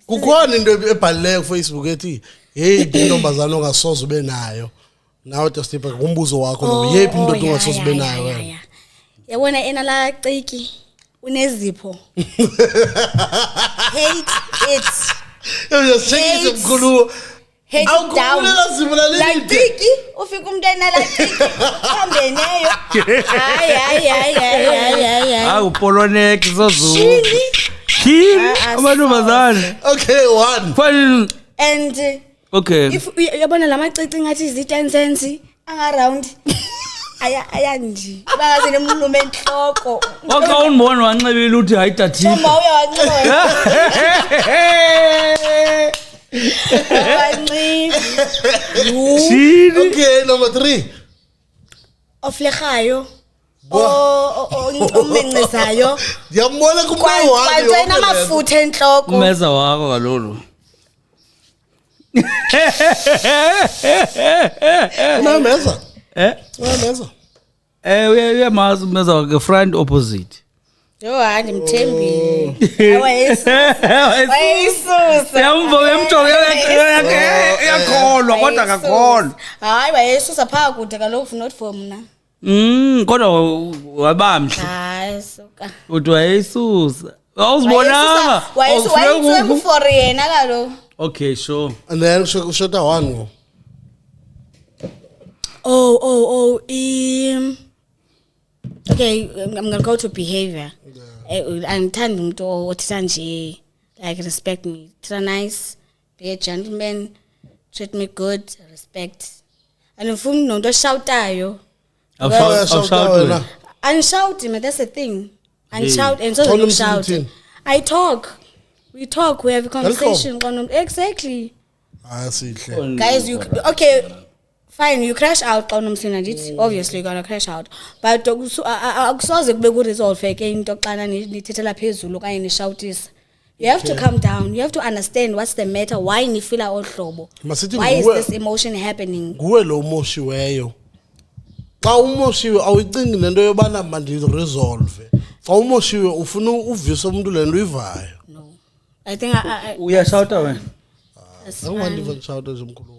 kukhona into ebhalileyo kuFacebook ethi hey intombazana ongasoze ube nayo nawe Testipa kumbuzo wakho lo yephi into ongasoze ube nayo wena yabona enala ciki unezipho hate it uyasishekisa mkhulu hate it down like ciki ufika umuntu enala ciki hambe neyo ay upoloneke sozulu Kini amantombazane okay one fine and okay if yabona lamacici ngathi izi 10 cents around ayandi bangaze nemlume enhloko waka unibona wanxebile uthi hayidathile uma uyawanxiba okay number 3 oflegayo omencezayo ngiyambona kumayi wami kwayena amafutha enhloko umeza wakho kalolu unameza unameza uyamazi umeza wakhe front opposite yo handi mthembile wayisusa yamva uyamjoka yakholwa kodwa akakholwa hayi wayisusa phaka kude kaloku not for mina kodwa wabamhle hayi suka uthi wayisusa awuzibonanga wayisusa for yena kaloku okay sure and then shot one go okay I'm gonna go to behavior angithanda umuntu othitha nje like respect me treat nice be a gentleman treat me good respect and ufuna umuntu oshawutayo and shouting that's the thing and shout and so shout we talk we have a conversation exactly sihle guys you okay fine you crash out xa unomsina ngithi obviously you're going to crash out but akusoze kube ku resolve ke into xana nithethela phezulu kanye nishoutisa you have to calm down you have to understand what's the matter why ni feel ohlobo why is this emotion happening kuwe lo moshiweyo xa umoshiwe awuyicingi lento yobana mandi resolve xa umoshiwe ufuna uvisa umuntu lento uyivayo no I think uyashouta wena I don't want to even shout as umkhulu